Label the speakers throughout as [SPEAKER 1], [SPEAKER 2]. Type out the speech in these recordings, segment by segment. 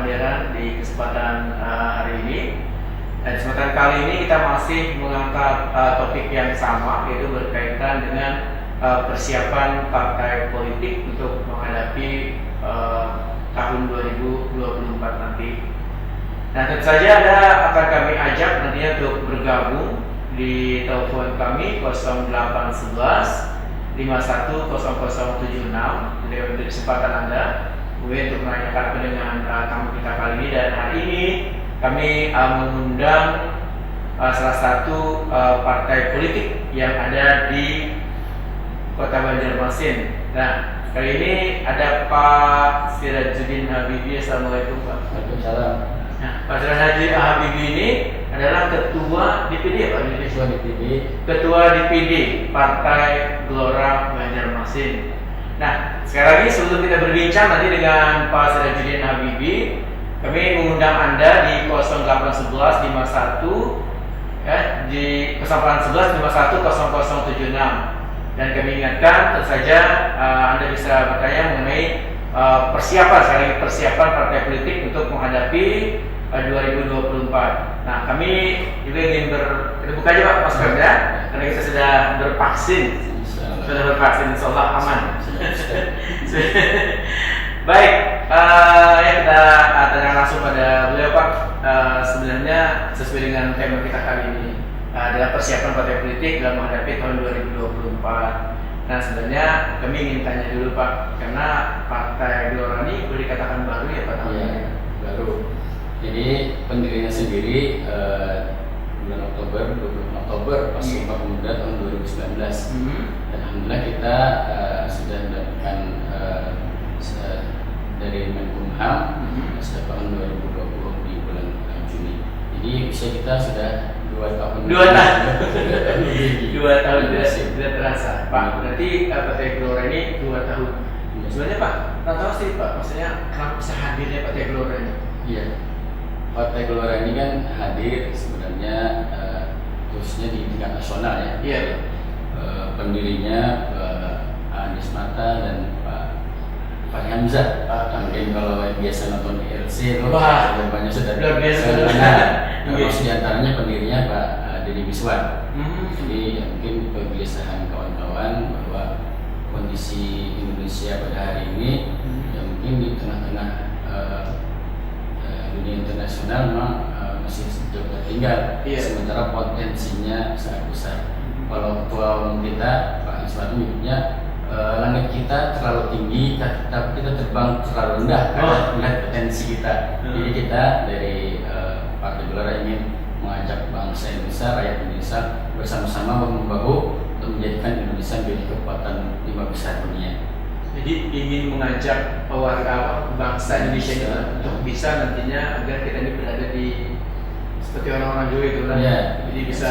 [SPEAKER 1] kehadiran di kesempatan hari ini. Dan kesempatan kali ini kita masih mengangkat topik yang sama, yaitu berkaitan dengan persiapan partai politik untuk menghadapi tahun 2024 nanti. Nah, tentu saja akan kami ajak nantinya untuk bergabung di telepon kami 0811 510076 dari kesempatan Anda untuk menanyakan dengan tamu kita kali ini. Dan hari ini kami mengundang salah satu partai politik yang ada di Kota Banjarmasin. Nah, kali ini ada Pak Sirajuddin Habibie. Assalamualaikum Pak.
[SPEAKER 2] Waalaikumsalam.
[SPEAKER 1] Nah, Pak Sirajuddin Habibie ini adalah ketua DPD ya Pak? Ketua DPD Partai Gelora Banjarmasin. Nah, sekali lagi sebelum kita berbincang nanti dengan Pak Sirajuddin Habibie, kami mengundang Anda di 0811 51 ya, di 0811 51 0076. Dan kami ingatkan tentu saja Anda bisa bertanya mengenai persiapan partai politik untuk menghadapi 2024. Nah, kami juga ingin kita buka aja Pak masker ya, karena kita sudah bervaksin. Sudah bervaksin, insyaallah aman. Baik, ya kita tanya langsung pada beliau Pak. Sebenarnya sesuai dengan tema kita kali ini adalah persiapan partai politik dalam menghadapi tahun 2024. Nah, sebenarnya kami ingin tanya dulu Pak, karena Partai Gelora ini boleh dikatakan baru ya Pak?
[SPEAKER 2] Iya, baru. Jadi pendirinya sendiri bulan Oktober, 20 Oktober pas Sumpah Pemuda tahun 2019. Dan alhamdulillah kita sudah mendapatkan dari Menkumham sejak tahun 2020 di bulan Juni. Jadi usia kita sudah 2 tahun.
[SPEAKER 1] 2 tahun tidak terasa Pak. Berarti Partai Gelora ini 2 tahun. Sebenarnya Pak, tak tahu sih Pak, maksudnya kenapa bisa hadirnya Partai Gelora ini?
[SPEAKER 2] Iya, Partai Gelora ini kan hadir sebenarnya khususnya di tingkat nasional ya.
[SPEAKER 1] Iya.
[SPEAKER 2] Pendirinya Anies Mata dan Pak Fahri Hamzah. Mungkin kalau biasa nonton IRC itu banyak sudah
[SPEAKER 1] luar biasa.
[SPEAKER 2] Termasuk diantaranya pendirinya Pak Deddy Miswar. Jadi ya, mungkin kegelisahan kawan-kawan bahwa kondisi Indonesia pada hari ini ya mungkin di tengah-tengah dunia internasional memang masih jauh tertinggal. Sementara potensinya sangat besar. Kalau ketua umum kita Pak Anies Mata menyebutnya langit kita terlalu tinggi, tapi kita terbang terlalu rendah karena melihat potensi kita. Jadi kita dari Partai Gelora ingin mengajak bangsa Indonesia, rakyat Indonesia bersama-sama bahu-membahu untuk menjadikan Indonesia menjadi kekuatan 5 besar dunia.
[SPEAKER 1] Jadi ingin mengajak warga bangsa Indonesia ini untuk bisa nantinya agar kita ini berada di seperti orang-orang dulu itu kan. Jadi bisa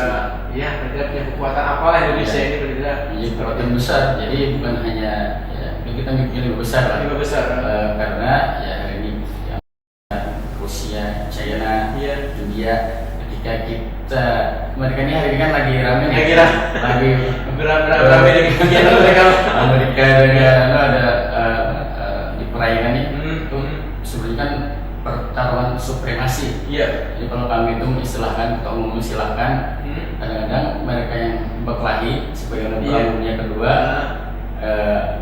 [SPEAKER 1] ya agar punya kekuatan apalah Indonesia ini berbeda.
[SPEAKER 2] Jadi kekuatan besar. Jadi bukan hanya ya kita mikir 5 besar lah.
[SPEAKER 1] 5 besar.
[SPEAKER 2] Karena ya hari ini ya, Rusia, China, India. Ketika kita mereka ini hari ini kan lagi rame lagi
[SPEAKER 1] rame dengan kegiatan mereka.
[SPEAKER 2] Amerika dengan ada di perairan ini itu sebenarnya kan pertaruhan supremasi. Jadi kalau kami itu istilahkan atau umum istilahkan kadang-kadang mereka yang berkelahi sebagai perang dunia kedua,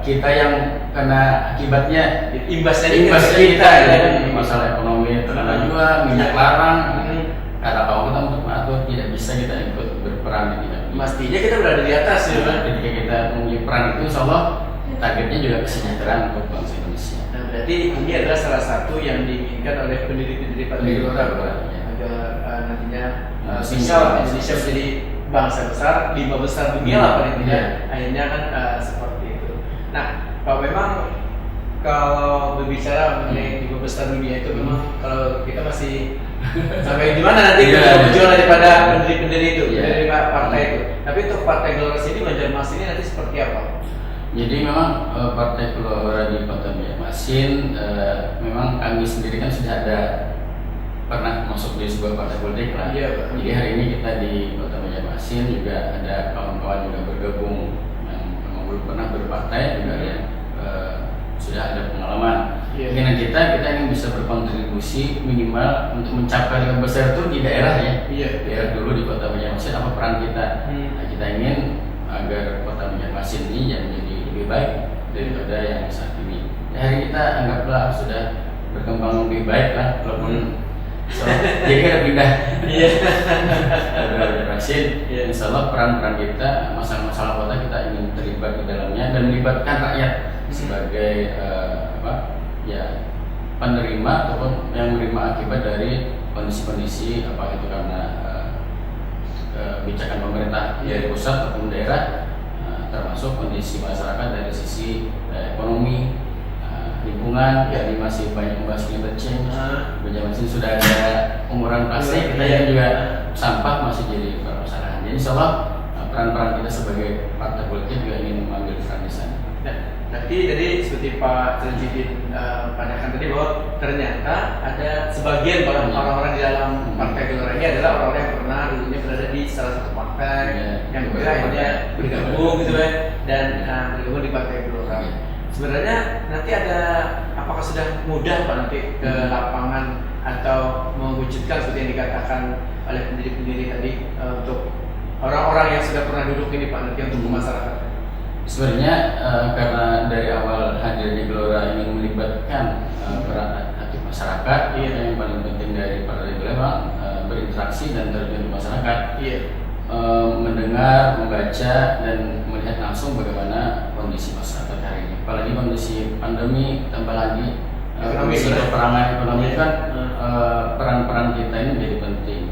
[SPEAKER 2] kita yang kena akibatnya imbasnya kita ya, masalah ekonomi terkena juga, minyak larang. Kata kawan kita untuk mengatur tidak bisa kita ikut berperan di tidak.
[SPEAKER 1] Mestinya kita berada di atas ya kan.
[SPEAKER 2] Ketika kita memilih peran itu, insya Allah targetnya juga kesejahteraan untuk bangsa Indonesia.
[SPEAKER 1] Nah, berarti ini adalah salah satu yang diinginkan oleh pendiri-pendiri Partai Gelora agar nantinya bisa Indonesia menjadi bangsa besar, 5 besar dunia lah paling tidak. Akhirnya kan seperti itu. Nah, Pak, memang kalau berbicara mengenai 5 besar dunia itu memang kalau kita masih sampai di mana nanti kita berjuang daripada pendiri-pendiri itu dari partai itu. Tapi untuk Partai Gelora sini Banjarmasin ini nanti seperti apa?
[SPEAKER 2] Jadi memang Partai Gelora di Kota Banjarmasin memang kami sendiri kan sudah ada pernah masuk di sebuah partai politik lah. Jadi hari ini kita di Kota Banjarmasin juga ada kawan-kawan juga bergabung yang memang belum pernah berpartai juga yang sudah ada pengalaman. Keinginan kita ingin bisa berkontribusi minimal untuk mencapai yang besar itu di daerah ya. Daerah dulu di Kota Banjarmasin, apa peran kita? Nah, kita ingin agar Kota Banjarmasin ini menjadi lebih baik daripada yang saat ini. Hari kita anggaplah sudah berkembang lebih baik lah, walaupun jadi kita pindah. Banjarmasin, insya Allah peran-peran kita, masalah-masalah kota kita ingin terlibat di dalamnya dan melibatkan rakyat sebagai penerima ataupun yang menerima akibat dari kondisi-kondisi apa itu karena kebijakan pemerintah dari pusat ataupun daerah, termasuk kondisi masyarakat dari sisi ekonomi, lingkungan. Jadi masih banyak membahas climate change. Banjarmasin sudah ada pengurangan plastik, kita yang juga sampah masih jadi permasalahan. Jadi insya Allah peran-peran kita sebagai partai politik juga ingin mengambil peran di sana.
[SPEAKER 1] Tapi tadi seperti Pak Trenjidin pandangan tadi bahwa ternyata ada sebagian orang-orang di dalam Partai Gelora ini adalah orang-orang yang pernah dulunya berada di salah satu partai yang akhirnya bergabung gitu ya, dan bergabung di Partai Gelora. Sebenarnya nanti ada, apakah sudah mudah Pak nanti ke lapangan atau mewujudkan seperti yang dikatakan oleh pendiri-pendiri tadi untuk orang-orang yang sudah pernah duduk ini Pak nanti untuk masyarakat?
[SPEAKER 2] Sebenarnya karena dari awal hadir di Gelora ingin melibatkan peran aktif masyarakat, yang paling penting dari Partai Gelora memang berinteraksi dan terjun di masyarakat, mendengar, membaca dan melihat langsung bagaimana kondisi masyarakat hari ini. Apalagi kondisi pandemi, tambah lagi kondisi peperangan ekonomi kan, peran-peran kita ini menjadi penting.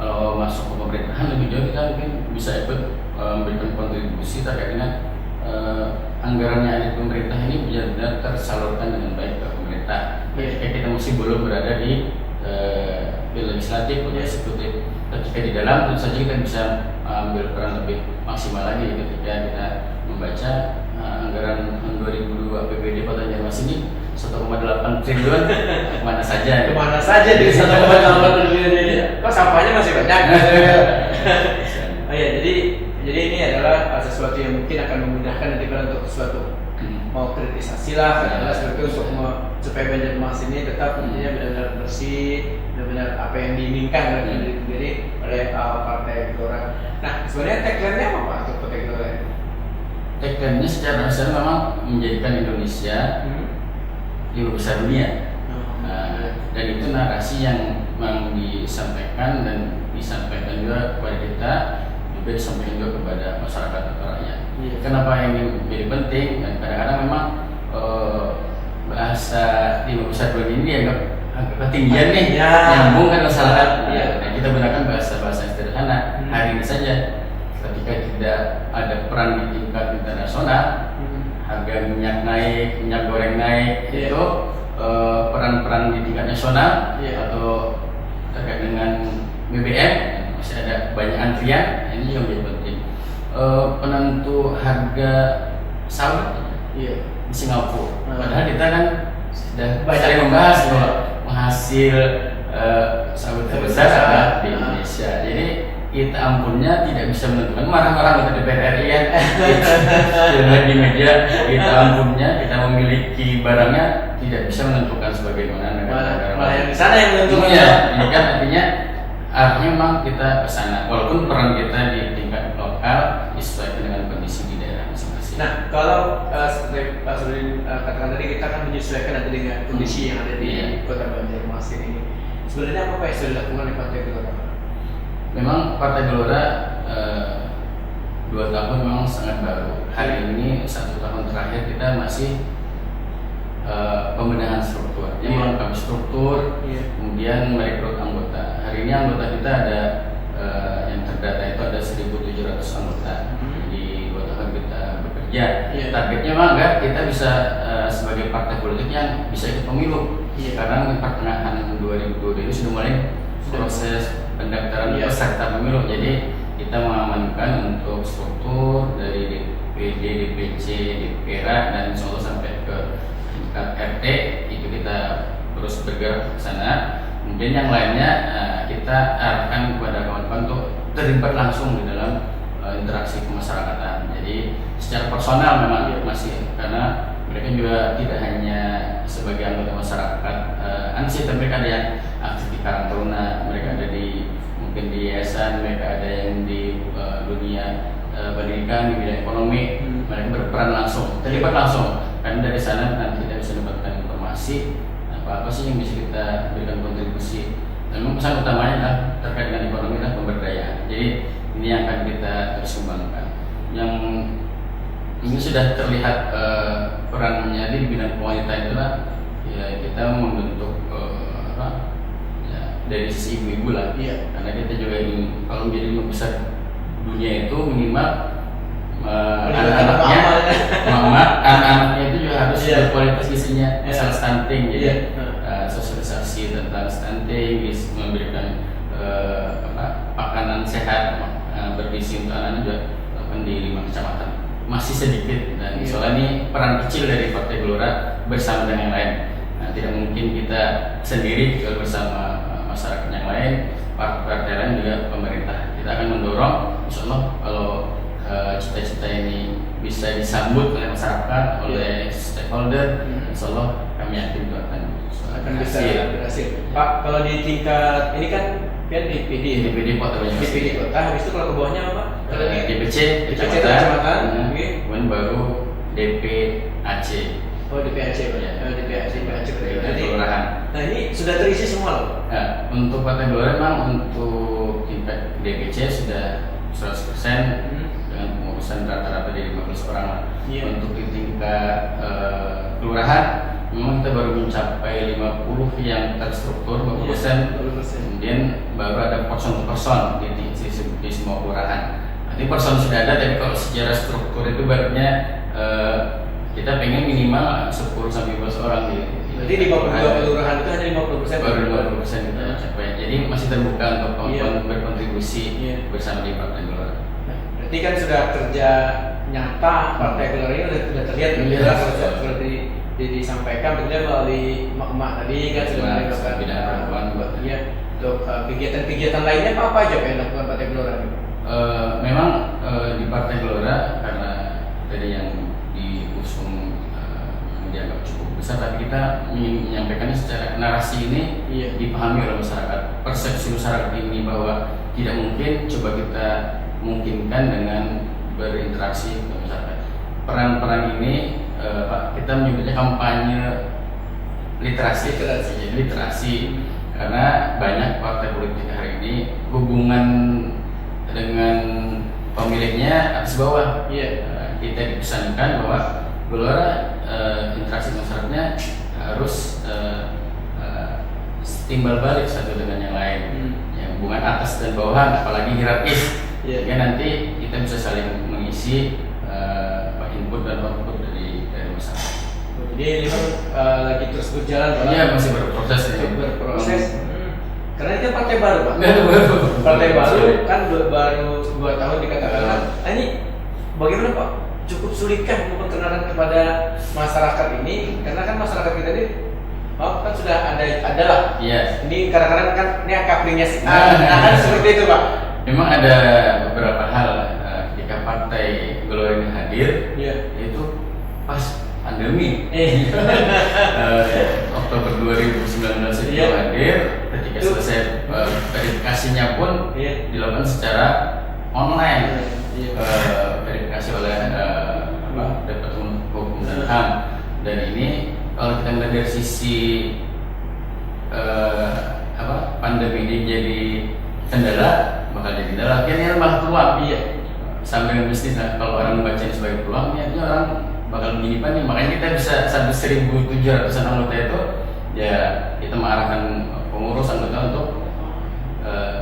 [SPEAKER 2] Kalau masuk ke pemerintahan lebih jauh kita mungkin bisa ikut memberikan kontribusi terkait dengan anggarannya dari pemerintah ini benar-benar tersalurkan dengan baik ke pemerintah. Ketika kita masih belum berada di legislatif atau eksekutif, ketika di dalam tentu saja kita bisa ambil peran lebih maksimal lagi ketika kita membaca anggaran 2002 APBD Kota Banjarmasin ini 1,8 triliun kemana saja?
[SPEAKER 1] Kemana saja dari 1,8 triliun ini? Kok sampahnya masih banyak? Oh ya, jadi ini adalah sesuatu yang mungkin akan memudahkan nanti kalau untuk sesuatu mau kritisasi lah, adalah seperti untuk supaya Banjarmasin ini tetap benar-benar bersih, benar-benar apa yang diinginkan oleh pendiri-pendiri oleh Partai Gelora. Nah, sebenarnya tagline-nya apa Pak untuk Partai Gelora?
[SPEAKER 2] Tagline-nya secara nasional memang menjadikan Indonesia lima besar dunia. Dan itu narasi yang memang disampaikan juga kepada kita, juga disampaikan juga kepada masyarakat atau rakyat. Kenapa ini menjadi penting? Dan kadang-kadang memang bahasa lima besar dunia ini agak ketinggian nih, nyambung kan masyarakat. Nah, kita gunakan bahasa-bahasa yang sederhana. Hari ini saja, ketika tidak ada peran di tingkat internasional, harga minyak naik, minyak goreng naik, itu peran-peran di tingkat nasional atau terkait dengan BBM masih ada banyak antrian. Ini yang menjadi penting. Penentu harga sawit di Singapura, padahal kita kan sudah banyak membahas bahwa penghasil sawit terbesar ada di Indonesia. Jadi kita ampunnya tidak bisa menentukan, marah-marah kita DPR RI ya. Di media kita ampunnya, kita memiliki barangnya tidak bisa menentukan sebagaimana negara-negara
[SPEAKER 1] malah yang di sana yang menentukan.
[SPEAKER 2] Ini kan artinya memang kita ke sana, walaupun peran kita di tingkat lokal disesuaikan dengan kondisi di daerah masing-masing.
[SPEAKER 1] Nah, kalau seperti Pak Sudin katakan tadi, kita akan menyesuaikan nanti dengan kondisi yang ada di Kota Banjarmasin ini. Sebenarnya apa yang sudah dilakukan oleh Partai Gelora?
[SPEAKER 2] Memang Partai Gelora 2 tahun memang sangat baru. Hari ini 1 tahun terakhir kita masih pembenahan struktur. Yang melengkapi struktur, kemudian merekrut anggota. Hari ini anggota kita ada yang terdata itu ada 1.700 anggota. Di 2 tahun kita bekerja. Targetnya memang kita bisa sebagai partai politik yang bisa ikut pemilu. Karena di pertengahan 2022 ini sudah mulai proses pendaftaran peserta pemilu. Jadi kita mengamankan untuk struktur dari DPD, DPC, DPR dan insya Allah sampai ke tingkat RT itu kita terus bergerak ke sana. Kemudian yang lainnya kita arahkan kepada kawan-kawan untuk terlibat langsung di dalam interaksi kemasyarakatan. Jadi secara personal memang masih, karena mereka juga tidak hanya sebagai anggota masyarakat. Ansi mereka ada yang aktif di Karang Taruna, mereka ada di mungkin di yayasan, mereka ada yang di dunia pendidikan, di bidang ekonomi, mereka berperan langsung, terlibat langsung. Karena dari sana nanti kita bisa mendapatkan informasi apa sih yang bisa kita berikan kontribusi. Memang pesan utamanya adalah terkait dengan ekonomi dan pemberdayaan. Jadi ini yang akan kita terus kembangkan. Yang ini sudah terlihat perannya di bidang wanita itulah ya kita membentuk dari sisi ibu-ibu lah. Iya. Karena kita juga ingin kalau menjadi lima besar dunia itu minimal anak-anaknya itu juga harus berkualitas gizinya, masalah stunting, jadi sosialisasi tentang stunting, memberikan makanan sehat bergizi untuk anak-anak juga di 5 kecamatan masih sedikit, dan soalnya ini peran kecil dari Partai Gelora bersama dengan yang lain. Tidak mungkin kita sendiri bersama masyarakat yang lain, partai lain juga pemerintah. Kita akan mendorong, insya Allah kalau cita-cita ini bisa disambut oleh masyarakat, oleh stakeholder, insya Allah kami yakin itu akan
[SPEAKER 1] bisa berhasil. Pak, kalau di tingkat ini kan DPD
[SPEAKER 2] Kota Banyumas.
[SPEAKER 1] DPD Kota, habis itu kalau ke bawahnya apa?
[SPEAKER 2] DPC
[SPEAKER 1] kecamatan,
[SPEAKER 2] kemudian baru DPAC.
[SPEAKER 1] Oh, DPAC ya. DPAC
[SPEAKER 2] kelurahan.
[SPEAKER 1] Nah, ini sudah terisi semua loh.
[SPEAKER 2] Nah, untuk Partai Gelora memang untuk tingkat DPC sudah 100% dengan pengurusan rata-rata dari 15 orang lah. Untuk di tingkat kelurahan memang kita baru mencapai 50 yang terstruktur 50%. Kemudian baru ada person di semua kelurahan. Nanti person sudah ada, tapi kalau secara struktur itu barunya kita pengen minimal 10 sampai 15 orang di.
[SPEAKER 1] Jadi di 52 kelurahan itu hanya 50%.
[SPEAKER 2] Baru 50% kita capai. Jadi masih terbuka untuk kawan-kawan berkontribusi bersama di Partai Gelora.
[SPEAKER 1] Berarti kan sudah kerja nyata Partai Gelora ini sudah terlihat jelas seperti disampaikan betul melalui emak-emak tadi kan sudah melakukan
[SPEAKER 2] bidang perempuan
[SPEAKER 1] untuk kegiatan-kegiatan lainnya apa aja yang dilakukan Partai Gelora ini?
[SPEAKER 2] Memang di Partai Gelora karena tadi yang diusung dianggap cukup besar, tapi kita ingin menyampaikannya secara narasi ini dipahami oleh masyarakat. Persepsi masyarakat ini bahwa tidak mungkin, coba kita mungkinkan dengan berinteraksi dengan masyarakat. Peran-peran ini Pak, kita menyebutnya kampanye literasi. Karena banyak partai politik hari ini hubungan dengan pemiliknya atas bawah. Kita dipesankan bahwa Gelora interaksi masyarakatnya harus timbal balik satu dengan yang lain. Hubungan atas dan bawahan, apalagi hierarkis. Sehingga nanti kita bisa saling mengisi input dan output dari masyarakat.
[SPEAKER 1] Jadi ini lagi terus berjalan, Pak?
[SPEAKER 2] Iya, masih berproses.
[SPEAKER 1] Karena itu partai baru, Pak. Partai baru kan baru 2 tahun dikatakan. Nah, ini bagaimana, Pak? Cukup sulitkah memperkenalkan kepada masyarakat ini? Karena kan masyarakat kita ini kan sudah ada lah.
[SPEAKER 2] Iya.
[SPEAKER 1] Ini kadang-kadang kan ini kaplingnya sih. Kan seperti itu, Pak.
[SPEAKER 2] Memang ada beberapa hal ketika Partai Gelora ini hadir, itu pas pandemi. Oktober 2019 itu hadir, ketika selesai verifikasinya pun dilakukan secara online. Verifikasi oleh Departemen Hukum dan HAM, dan ini kalau kita melihat dari sisi pandemi ini jadi kendala, bakal jadi kendala. Akhirnya malah peluang. Sampai dengan bisnis. Nah, kalau orang membaca ini sebagai peluang, artinya orang bakal menyimpan nih. Makanya kita bisa sampai 1.700-an anggota itu, ya kita mengarahkan pengurus anggota untuk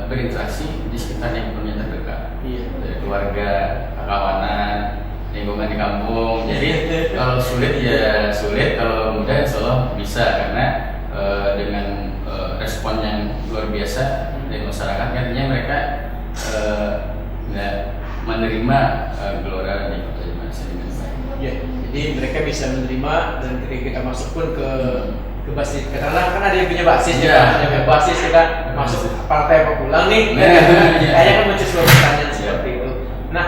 [SPEAKER 2] berinteraksi di sekitar yang punya terdekat. Dari keluarga, kawanan, lingkungan di kampung. Jadi kalau sulit ya sulit, kalau mudah insya Allah bisa, karena dengan respon yang luar biasa dari masyarakat, artinya mereka menerima Gelora di Kota Banyumas dengan baik.
[SPEAKER 1] Jadi mereka bisa menerima, dan ketika kita masuk pun ke basis, karena kan ada yang punya basis, punya basis, kita masuk partai apa pulang nih, kayaknya kan muncul sebuah pertanyaan seperti itu. Nah,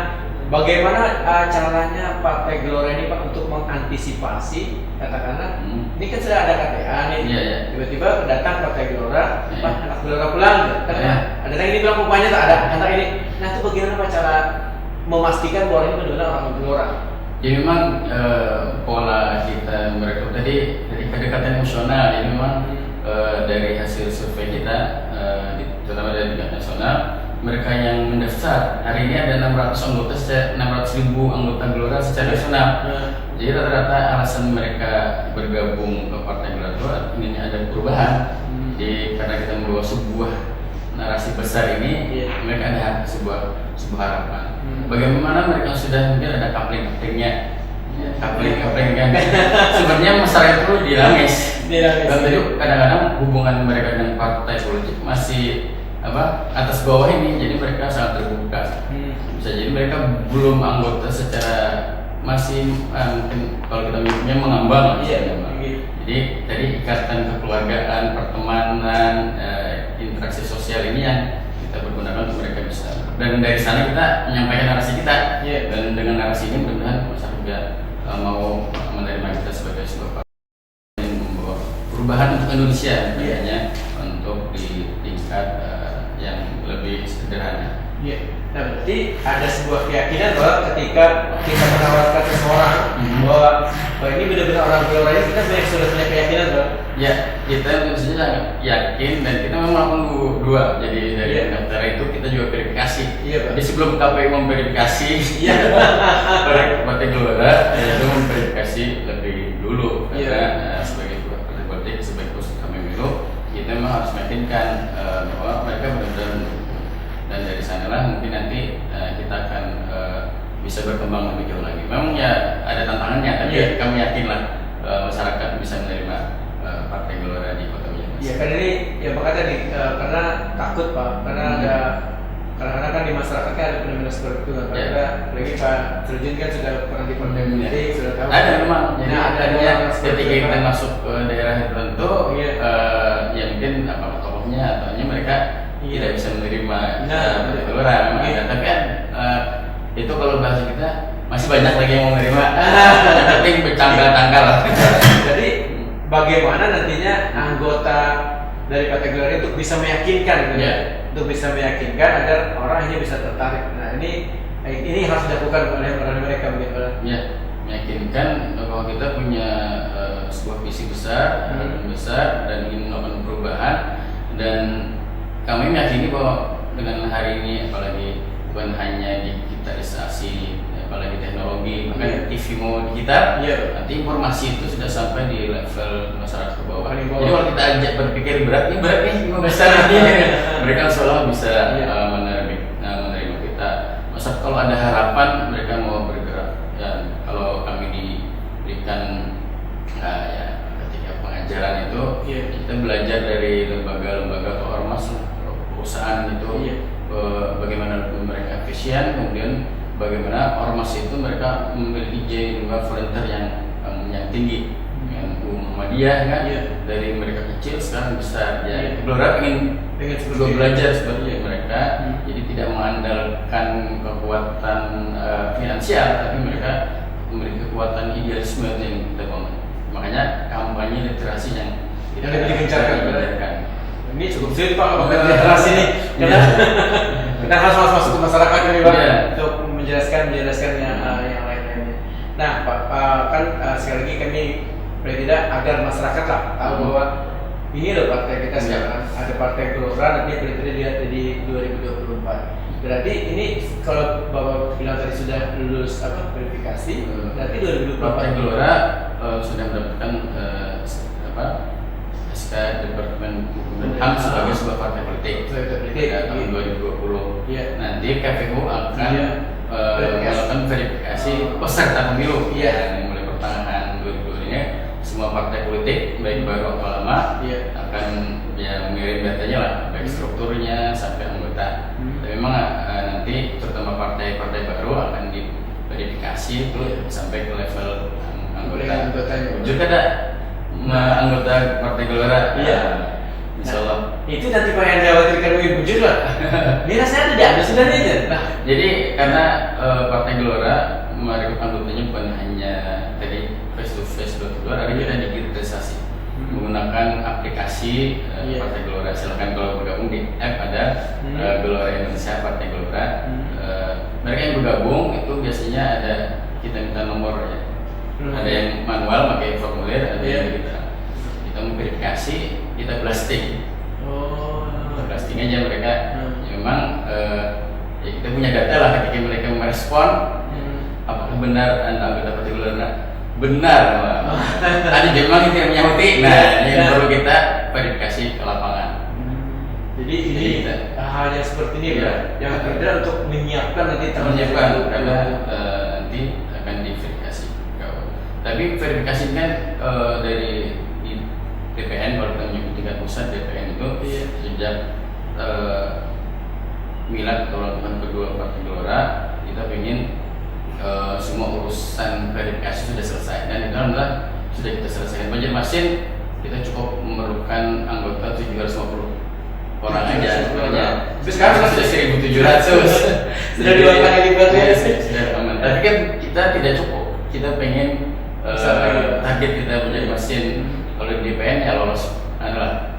[SPEAKER 1] bagaimana caranya Partai Gelora ini, Pak, untuk mengantisipasi, katakanlah ini kan sudah ada KTA nih.
[SPEAKER 2] Iya, iya.
[SPEAKER 1] Tiba-tiba datang Partai Gelora,
[SPEAKER 2] Iya.
[SPEAKER 1] Pak, anak Gelora pulang. Kan
[SPEAKER 2] Iya.
[SPEAKER 1] ada yang ini bilang rupanya tak ada anak ini. Nah itu bagaimana Pak cara memastikan bahwa ini benar-benar orang Gelora?
[SPEAKER 2] Ya memang pola kita merekrut tadi dari kedekatan emosional. Jadi memang dari hasil survei kita, terutama dari tingkat nasional, mereka yang mendaftar hari ini ada 600.000 anggota Gelora secara nasional. Jadi rata-rata alasan mereka bergabung ke Partai Gelora ingin ada perubahan. Jadi karena kita membawa sebuah narasi besar ini, mereka ada sebuah harapan. Bagaimana mereka sudah mungkin ada kapling-kaplingnya, kapling kan. Sebenarnya masyarakat itu dinamis. Dan tadi kadang-kadang hubungan mereka dengan partai politik masih atas bawah ini, jadi mereka sangat terbuka. Bisa jadi mereka belum anggota secara masih mungkin kalau kita menyebutnya mengambang. Jadi tadi ikatan kekeluargaan, pertemanan, interaksi sosial ini yang kita pergunakan untuk mereka bisa. Dan dari sana kita menyampaikan narasi kita. Dan dengan narasi ini mudah-mudahan masyarakat juga mau menerima kita sebagai sebuah partai yang membawa perubahan untuk Indonesia, makanya untuk di tingkat yang lebih sederhana.
[SPEAKER 1] Nah berarti ada sebuah keyakinan bahwa ketika kita menawarkan seseorang bahwa ini benar-benar orang Gelora ini, kita sudah punya keyakinan bahwa
[SPEAKER 2] ya kita tentunya yakin dan kita memang melakukan dua. Jadi dari pendaftar itu kita juga verifikasi. Jadi sebelum KPU memverifikasi Partai Gelora, itu memverifikasi lebih dulu karena sebagai partai politik, sebagai peserta pemilu, kita memang harus meyakinkan bahwa mereka benar-benar. Dan dari sanalah mungkin nanti kita akan bisa berkembang lebih jauh lagi. Memang ya ada tantangannya, tapi kami yakinlah masyarakat bisa menerima Partai Gelora di Kota Banjarmasin.
[SPEAKER 1] Iya kan ini ya Pak tadi karena takut Pak, karena ada kadang-kadang kan di masyarakat kan ada fenomena seperti itu kan. Karena lagi Pak Terjun kan sudah pernah di partai politik, sudah tahu.
[SPEAKER 2] Ada memang. Jadi
[SPEAKER 1] adanya
[SPEAKER 2] ketika kita masuk ke daerah tertentu, ya mungkin tokohnya atau mereka tidak bisa menerima Partai Gelora memang ada. Tapi kan itu kalau bahasa kita masih banyak lagi yang mau menerima. Tapi bertanggal-tanggal. Jadi
[SPEAKER 1] bagaimana nantinya anggota dari Partai Gelora untuk bisa meyakinkan untuk bisa meyakinkan agar orang hanya bisa tertarik. Nah ini harus dilakukan oleh mereka begitu.
[SPEAKER 2] Ya, meyakinkan bahwa kita punya sebuah visi besar, dan ingin melakukan perubahan. Dan kami meyakini bahwa dengan hari ini, apalagi bukan hanya digitalisasi, apalagi teknologi, bahkan TV mau digital, nanti informasi itu sudah sampai di level masyarakat ke bawah. Jadi kalau kita ajak berpikir berat nih, besar ini, mereka seolah bisa menerima kita. Masa kalau ada harapan mereka mau bergerak. Dan kalau kami diberikan ketika pengajaran itu, kita belajar dari lembaga-lembaga atau ormas, perusahaan itu, bagaimana mereka efisien, kemudian bagaimana ormas itu mereka memiliki jumlah volunteer yang tinggi, yang Muhammadiyah kan, dari mereka kecil sekarang besar. Ya, Gelora pengen juga belajar seperti mereka, jadi tidak mengandalkan kekuatan finansial, tapi mereka memiliki kekuatan idealisme yang kita bangun. Makanya kampanye literasi yang kita gencarkan.
[SPEAKER 1] Ini cukup sulit Pak kalau literasi ini, karena kita harus masuk ke masyarakat ini Pak untuk menjelaskan yang lain-lainnya. Nah Pak, kan sekali lagi kami paling tidak agar masyarakat lah tahu bahwa ini loh partai kita sekarang, ada Partai Gelora, nanti paling tidak dilihat di 2024. Berarti ini kalau Bapak bilang tadi sudah lulus verifikasi, berarti 2024
[SPEAKER 2] Partai Gelora sudah mendapatkan SK Departemen Hukum dan HAM sebagai sebuah partai politik pada tahun 2020. Nanti KPU akan melakukan verifikasi peserta pemilu yang mulai pertengahan 2020 ini. Semua partai politik baik baru atau lama akan mengirim datanya lah, baik strukturnya sampai anggota. Tapi memang nanti terutama partai-partai baru akan diverifikasi itu sampai ke level anggota. Juga ada anggota Partai Gelora. Insyaallah.
[SPEAKER 1] Itu nanti Pak yang dikhawatirkan lebih bujur lah. Ini rasanya tidak ada sudah aja.
[SPEAKER 2] Jadi karena Partai Gelora merekrut anggotanya bukan hanya tadi face to face door to door, ada kita digitalisasi. menggunakan aplikasi Partai Gelora. Silakan kalau bergabung di app ada Gelora Indonesia Partai Gelora. Mereka yang bergabung itu biasanya ada kita minta nomor ya. Ada yang manual pakai formulir, ada yang kita memverifikasi, kita blasting. Kita blasting aja mereka. Memang ya kita punya data lah ketika mereka merespon apakah benar Anda anggota Partai Gelora. Benar, tadi memang itu yang menyauti. Nah, yang perlu kita verifikasi ke lapangan.
[SPEAKER 1] Jadi ini hal yang seperti ini yang berbeda untuk menyiapkan nanti
[SPEAKER 2] karena nanti akan diverifikasi. Tapi verifikasi ini kan dari DPN, kalau kita menyebut tingkat pusat DPN itu sejak milad tahun kedua Partai Gelora, kita ingin semua urusan verifikasi sudah selesai, dan itu alhamdulillah sudah kita selesaikan. Banjarmasin kita cukup memerlukan anggota 750 orang aja sebenarnya.
[SPEAKER 1] Tapi sekarang
[SPEAKER 2] sudah 1.700
[SPEAKER 1] sudah 2 kali lipat ya.
[SPEAKER 2] Sudah aman. Tapi kan kita tidak cukup. Kita pengen target kita Banjarmasin kalau di DPN ya lolos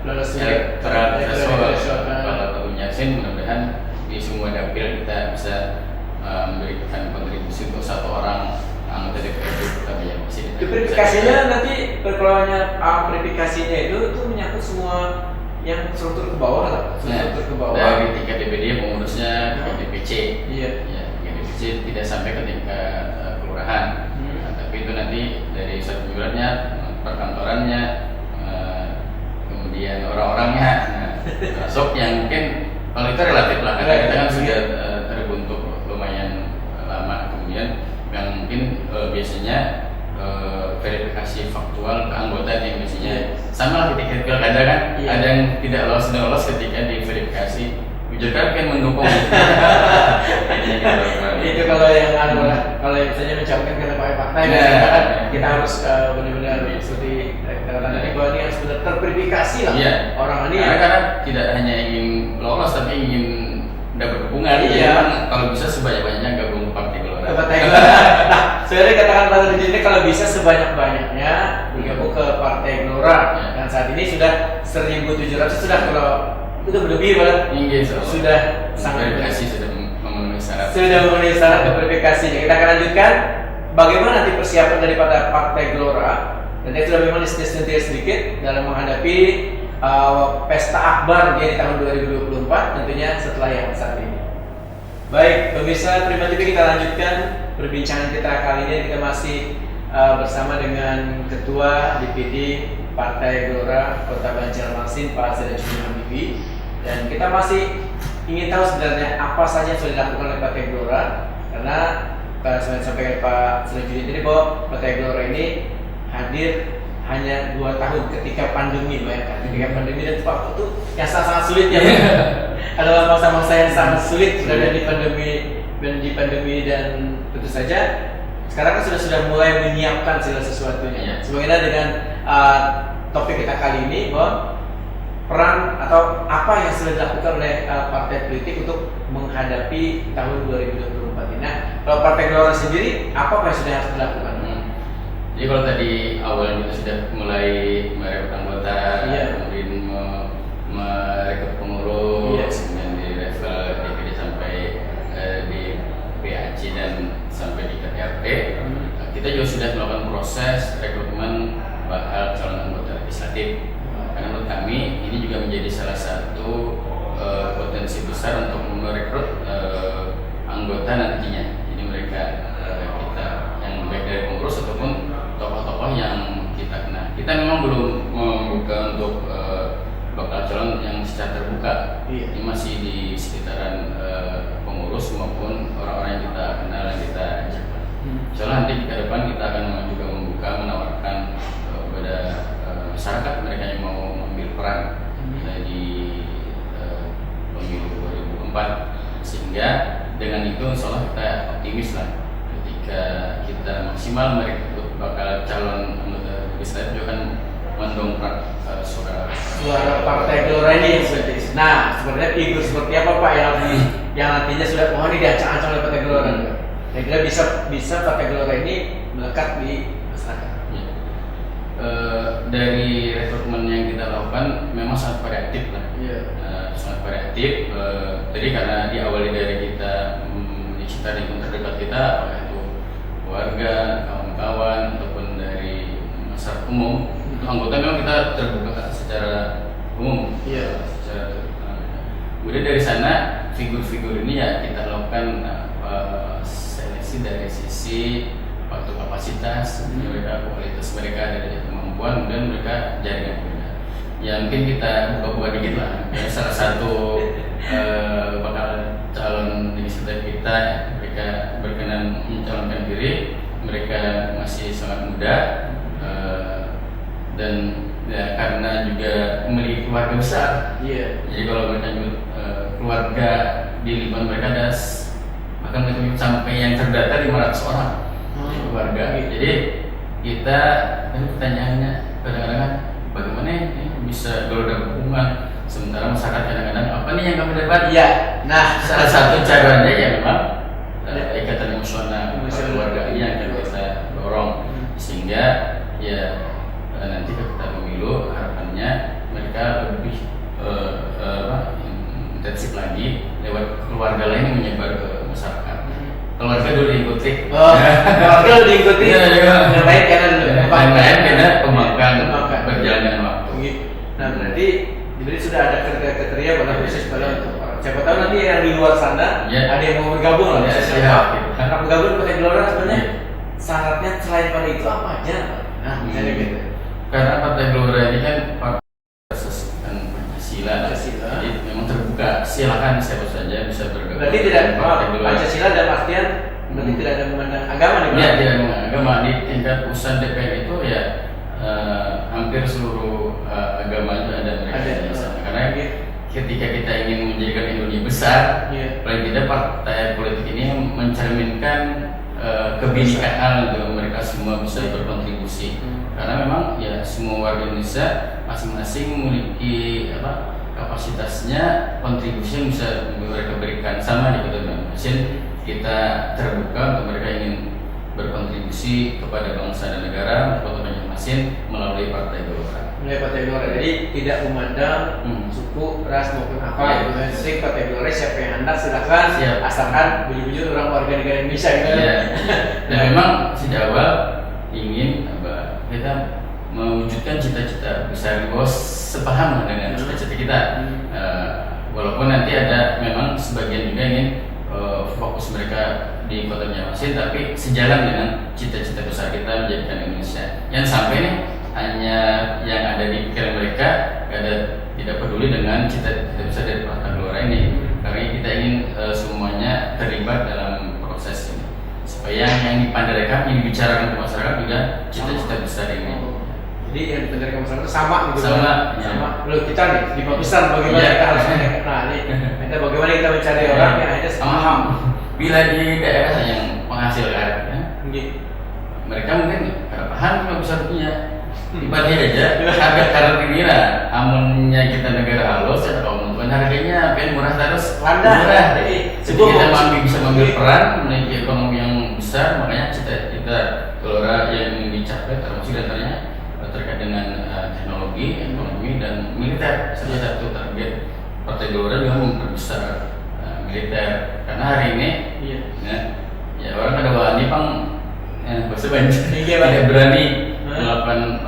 [SPEAKER 2] elektoral threshold. Kalau Banjarmasin mudah-mudahan di semua dapil kita bisa memberikan kontribusi untuk 1 orang anggota DPRD kita Banjarmasin.
[SPEAKER 1] Verifikasinya nanti perkeluarannya verifikasinya itu menyangkut semua yang struktur ke bawah lah, struktur ke bawah.
[SPEAKER 2] Dari tingkat DPD pengurusnya, tingkat DPC.
[SPEAKER 1] Iya.
[SPEAKER 2] Ya, tingkat DPC tidak sampai ke tingkat kelurahan. Nah, tapi itu nanti dari perjualannya, perkantorannya, kemudian orang-orangnya, termasuk yang mungkin kalau itu relatif lah, karena kita kan sudah terbentuk lumayan lama. Kemudian yang mungkin biasanya verifikasi faktual ke anggota yang biasanya sama lah ketika pilkada kan, ada yang tidak lolos ketika diverifikasi. Ujarkan kan mendukung.
[SPEAKER 1] Itu kalau yang kalau misalnya mencalonkan ke partai, kita harus benar-benar seperti tadi bahwa ini harus benar terverifikasi lah orang ini.
[SPEAKER 2] Karena tidak hanya ingin lolos tapi ingin dapat dukungan. Kalau bisa sebanyak-banyaknya gabung Partai Gelora.
[SPEAKER 1] Nah, sebenarnya katakan pada ini kalau bisa sebanyak-banyaknya bergabung ke Partai Gelora. Dan saat ini sudah 1.700 sudah, kalau itu berlebih banget. Sudah sangat
[SPEAKER 2] verifikasi sudah memenuhi syarat.
[SPEAKER 1] Sudah memenuhi syarat verifikasinya. Kita akan lanjutkan bagaimana nanti persiapan daripada Partai Gelora. Dan dia sudah memang disentil sedikit dalam menghadapi pesta akbar di tahun 2024, tentunya setelah yang saat ini. Baik, pemirsa Prima TV, kita lanjutkan perbincangan kita kali ini. Kita masih bersama dengan Ketua DPD Partai Gelora Kota Banjarmasin, Pak Sirajudin Habibie, dan kita masih ingin tahu sebenarnya apa saja yang sudah dilakukan oleh Partai Gelora, karena sudah disampaikan Pak Sirajudin tadi bahwa Partai Gelora ini hadir hanya 2 tahun ketika pandemi, bayangkan ketika pandemi, dan waktu itu yang sangat sulit ya. Adalah masa-masa yang sangat sulit berada di pandemi, dan tentu saja sekarang kan sudah mulai menyiapkan segala sesuatunya. Sebagaimana dengan topik kita kali ini, bahwa peran atau apa yang sudah dilakukan oleh partai politik untuk menghadapi tahun 2024 ini. Nah, kalau Partai Gelora sendiri, apa yang sudah harus dilakukan?
[SPEAKER 2] Jadi kalau tadi awalnya kita sudah mulai merekrut anggota, kemudian merekrut pengurus, kemudian di level DPD sampai di PAC dan sampai di KPRT, kita juga sudah melakukan proses rekrutmen bakal calon anggota legislatif. Karena menurut kami ini juga menjadi salah satu potensi besar untuk merekrut anggota nantinya. Jadi mereka kita yang baik dari pengurus ataupun tokoh-tokoh yang kita kenal. Kita memang belum membuka untuk bakal calon yang secara terbuka. Ini masih di sekitaran pengurus maupun orang-orang yang kita kenal, yang kita ajak. Soalnya nanti ke depan kita akan juga membuka, menawarkan kepada masyarakat mereka yang mau mengambil peran di pemilu 2024, sehingga dengan itu insya Allah kita optimis lah ketika kita maksimal merekrut bakal calon anggota legislatif juga akan mendongkrak suara
[SPEAKER 1] Partai Gelora ini. Nah, sebenarnya figur seperti apa Pak yang nantinya sudah ini diancang-ancang oleh Partai Gelora? Saya kira bisa Partai Gelora ini melekat di masyarakat.
[SPEAKER 2] dari rekrutmen yang kita lakukan memang sangat variatif lah. Sangat variatif. Jadi karena diawali dari kita digital lingkungan terdekat kita, apakah itu keluarga, kawan-kawan ataupun dari masyarakat umum, itu anggota memang kita terbuka secara umum. Secara kemudian dari sana figur-figur ini ya kita lakukan seleksi dari sisi waktu kapasitas mereka, kualitas mereka, dari kemampuan, dan mereka jaringan mereka. Ya mungkin kita buka-buka dikit lah. Ya, salah satu bakal calon legislatif kita, mereka berkenan mencalonkan diri. Mereka masih sangat muda dan ya, karena juga memiliki keluarga besar. Jadi kalau mereka keluarga di lingkungan mereka ada bahkan mereka sampai yang terdata 500 orang keluarga. Jadi kita pertanyaannya kadang-kadang kan bagaimana ini bisa kalau ada hubungan, sementara masyarakat kadang-kadang apa nih yang kami dapat? Nah salah satu caranya ya memang ikatan emosional keluarga ini yang akan kita dorong sehingga ya nanti ketika pemilu harapannya mereka lebih intensif lagi lewat keluarga lain yang menyebar ke masyarakat. Keluarga dulu diikuti.
[SPEAKER 1] Keluarga dulu diikuti. Yang lain karena
[SPEAKER 2] kita kembangkan berjalan dengan waktu.
[SPEAKER 1] Nah berarti sudah ada kriteria pada khusus pada untuk orang. Siapa tahu nanti yang di luar sana ada yang mau bergabung lah. Karena bergabung Partai Gelora sebenarnya syaratnya selain pada itu apa aja? Nah misalnya gitu.
[SPEAKER 2] Karena Partai Gelora ini kan asaskan Pancasila. Jadi memang terbuka, silakan siapa saja bisa bergabung.
[SPEAKER 1] Berarti tidak Pancasila dalam artian berarti tidak ada memandang agama nih?
[SPEAKER 2] Ya, tidak memandang agama. Di tingkat pusat DPR itu ya hampir seluruh agama itu ada mereka di sana. Karena ketika kita ingin menjadikan Indonesia besar, paling tidak partai politik ini mencerminkan kebinekaan untuk mereka semua bisa berkontribusi. Karena memang ya semua warga Indonesia masing-masing memiliki kapasitasnya, kontribusi yang bisa mereka berikan. Sama di Kota Banjarmasin kita terbuka untuk mereka ingin berkontribusi kepada bangsa dan negara Kota Banjarmasin melalui Partai Gelora.
[SPEAKER 1] Jadi tidak memandang suku, ras maupun apa. Jadi Partai Gelora siapa yang hendak silakan, asalkan bujur-bujur orang warga negara Indonesia gitu.
[SPEAKER 2] Dan memang sejak awal ingin kita mewujudkan cita-cita besar bos sepaham dengan cita-cita kita. Walaupun nanti ada memang sebagian juga ingin fokus mereka di Kota Banjarmasin, tapi sejalan dengan cita-cita besar kita menjadikan Indonesia. Yang sampai nih hanya yang ada di pikiran mereka, tidak peduli dengan cita-cita besar dari Partai Gelora ini. Karena kita ingin semuanya terlibat dalam proses ini, supaya yang dipandangkan, yang dibicarakan ke masyarakat juga cita-cita besar ini.
[SPEAKER 1] Jadi yang dipandangkan ke masyarakat sama gitu.
[SPEAKER 2] Sama.
[SPEAKER 1] Lalu kita nih di Pakistan bagaimana kita harus kita bagaimana kita mencari orang yang akhirnya sepaham.
[SPEAKER 2] Bila di daerah yang penghasil karet, mereka mungkin karena paham nggak bisa punya. Tiba-tiba aja harga karet ini lah, amunnya kita negara halus, kalau menentukan harganya yang murah terus murah. Jadi kita bisa mengambil peran menaiki ekonomi yang besar, makanya kita Gelora yang dicapai termasuk diantaranya terkait dengan teknologi, ekonomi, dan militer. Salah satu target Partai Gelora juga memperbesar militer. Karena hari ini ya orang ada wani pang bahasa Banjar tidak berani melakukan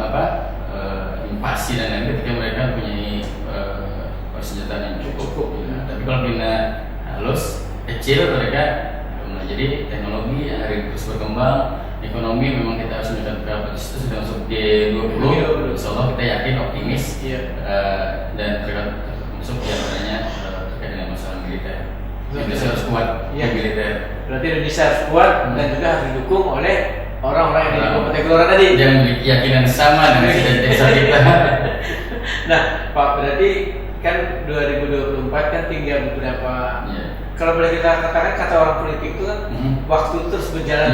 [SPEAKER 2] invasi dan lain-lain ketika mereka punya persenjataan yang cukup. Tapi kalau bina halus kecil mereka jadi teknologi hari ini terus berkembang. Ekonomi memang kita harus menunjukkan kapasitas itu sudah masuk G20. Insyaallah kita yakin optimis dan termasuk diantaranya terkait dengan masalah militer. Indonesia harus kuat militer. Berarti
[SPEAKER 1] Indonesia harus kuat dan juga harus didukung oleh orang-orang yang di Partai Gelora tadi
[SPEAKER 2] yang memiliki keyakinan sama dengan cita-cita kita.
[SPEAKER 1] Nah, Pak, berarti kan 2024 kan tinggal beberapa. Kalau boleh kita katakan kata orang politik itu kan waktu terus berjalan.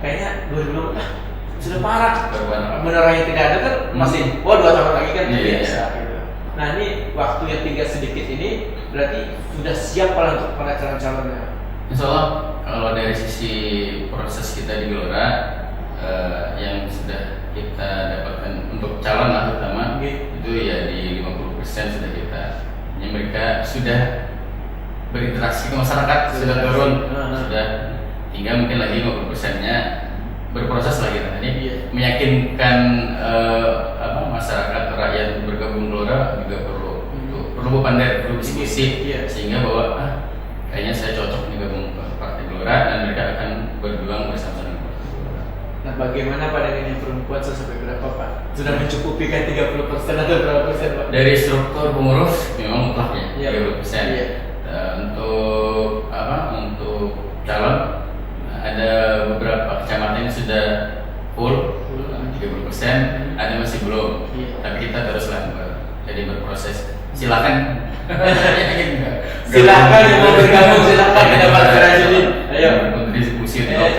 [SPEAKER 1] Kayaknya 2024 sudah parah. Benar yang tidak ada kan masih 2 tahun lagi kan biasa gitu. Nah, ini waktu yang tinggal sedikit ini berarti sudah siap untuk para calon-calonnya.
[SPEAKER 2] Insyaallah kalau dari sisi proses kita di Gelora yang sudah kita dapatkan untuk calon lah terutama itu ya di 50% sudah kita. Ini mereka sudah berinteraksi ke masyarakat, sudah turun, sudah tinggal mungkin lagi 50%-nya berproses lagi tadi meyakinkan masyarakat rakyat untuk bergabung Gelora juga perlu pandai, perlu diskusi sehingga bahwa kayaknya saya cocok nih gabung ke Partai Gelora dan mereka akan berjuang bersama dengan Partai Gelora.
[SPEAKER 1] Nah, bagaimana Pak dengan yang perempuan sampai berapa Pak? Sudah mencukupi kan 30% atau berapa persen Pak?
[SPEAKER 2] Dari struktur pengurus memang mutlaknya 30%. Untuk calon ada beberapa kecamatan yang sudah full 30%, ada masih belum. Tapi kita teruslah jadi berproses. Silakan.
[SPEAKER 1] Silakan yang mau bergabung, silakan kita bahas ini. Ayo
[SPEAKER 2] berdiskusi untuk